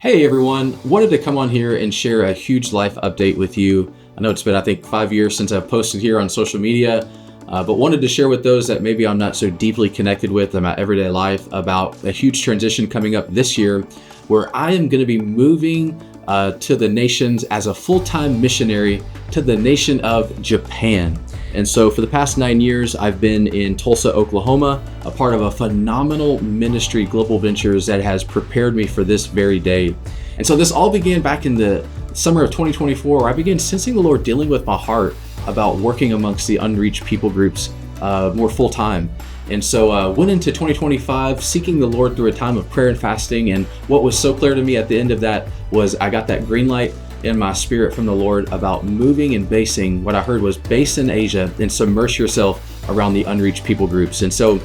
Hey everyone, wanted to come on here and share a huge life update with you. I know it's been, 5 years since I've posted here on social media, but wanted to share with those that maybe I'm not so deeply connected with in my everyday life about a huge transition coming up this year where I am going to be moving to the nations as a full-time missionary to the nation of Japan. And so for the past 9 years, I've been in Tulsa, Oklahoma, a part of a phenomenal ministry, Global Ventures, that has prepared me for this very day. And so this all began back in the summer of 2024, where I began sensing the Lord dealing with my heart about working amongst the unreached people groups more full time. And so went into 2025 seeking the Lord through a time of prayer and fasting. And what was so clear to me at the end of that was I got that green light in my spirit from the Lord about moving and basing. What I heard was base in Asia and submerge yourself around the unreached people groups. And so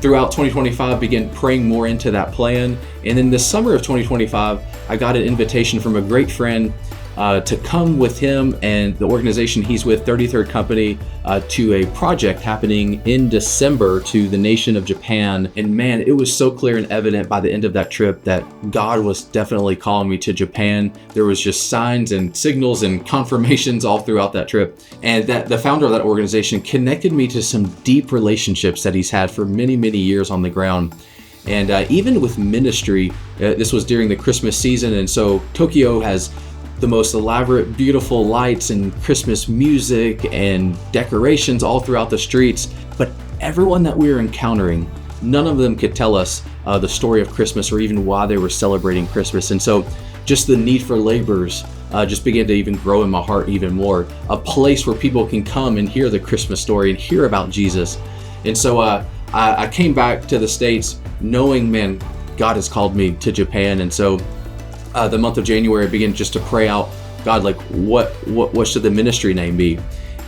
throughout 2025, began praying more into that plan. And in the summer of 2025, I got an invitation from a great friend to come with him and the organization he's with, 33rd Company, to a project happening in December to the nation of Japan. And man, it was so clear and evident by the end of that trip that God was definitely calling me to Japan. There was just signs and signals and confirmations all throughout that trip. And that the founder of that organization connected me to some deep relationships that he's had for many, many years on the ground. And even with ministry, this was during the Christmas season. And so Tokyo has the most elaborate, beautiful lights and Christmas music and decorations all throughout the streets. But everyone that we were encountering, none of them could tell us the story of Christmas or even why they were celebrating Christmas. And so just the need for laborers just began to even grow in my heart even more. A place where people can come and hear the Christmas story and hear about Jesus. And so I came back to the States knowing, man, God has called me to Japan. And so the month of January, I began just to pray out, God, like what should the ministry name be?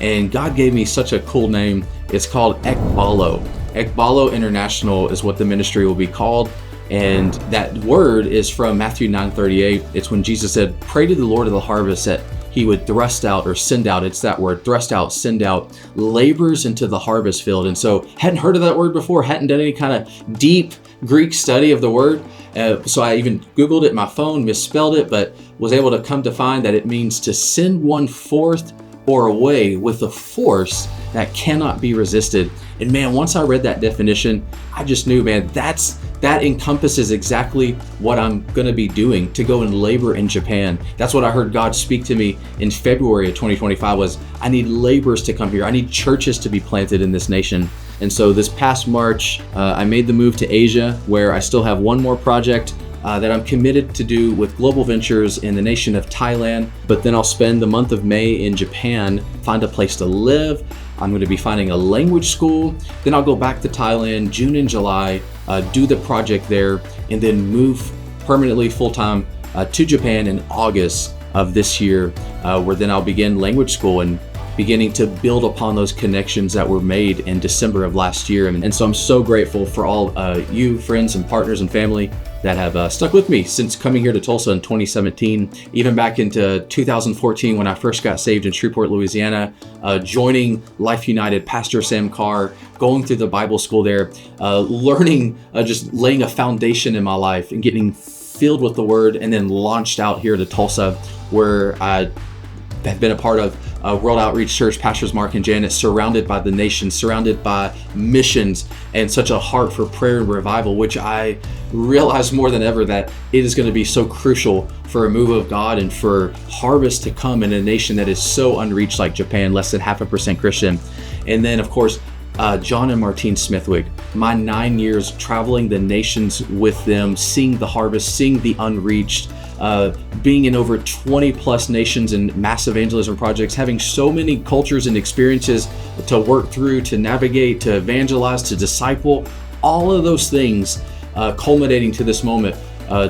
And God gave me such a cool name. It's called Ekballo. Ekballo International is what the ministry will be called. And that word is from Matthew 9:38. It's when Jesus said, pray to the Lord of the harvest that he would thrust out or send out. It's that word, thrust out, send out laborers into the harvest field. And so hadn't heard of that word before, hadn't done any kind of deep Greek study of the word. So I even Googled it in my phone, misspelled it, but was able to come to find that it means to send one forth or away with a force that cannot be resisted. And man, once I read that definition, I just knew, man, that encompasses exactly what I'm going to be doing, to go and labor in Japan. That's what I heard God speak to me in February of 2025 was, I need laborers to come here. I need churches to be planted in this nation. And so this past March, I made the move to Asia, where I still have one more project that I'm committed to do with Global Ventures in the nation of Thailand. But then I'll spend the month of May in Japan, find a place to live. I'm going to be finding a language school. Then I'll go back to Thailand, June and July, do the project there, and then move permanently full-time to Japan in August of this year, where then I'll begin language school and beginning to build upon those connections that were made in December of last year. And so I'm so grateful for all you friends and partners and family that have stuck with me since coming here to Tulsa in 2017, even back into 2014 when I first got saved in Shreveport, Louisiana, joining Life United, Pastor Sam Carr, going through the Bible school there, learning, just laying a foundation in my life and getting filled with the word, and then launched out here to Tulsa, where I have been a part of World Outreach Church, Pastors Mark and Janet, surrounded by the nations, surrounded by missions, and such a heart for prayer and revival, which I realize more than ever that it is going to be so crucial for a move of God and for harvest to come in a nation that is so unreached like Japan, less than 0.5% Christian. And then, of course, John and Martine Smithwick, my 9 years traveling the nations with them, seeing the harvest, seeing the unreached, being in over 20 plus nations and mass evangelism projects, having so many cultures and experiences to work through, to navigate, to evangelize, to disciple, all of those things culminating to this moment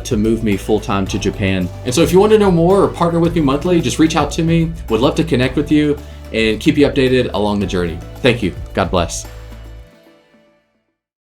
to move me full-time to Japan. And so if you want to know more or partner with me monthly, just reach out to me. Would love to connect with you and keep you updated along the journey. Thank you. God bless.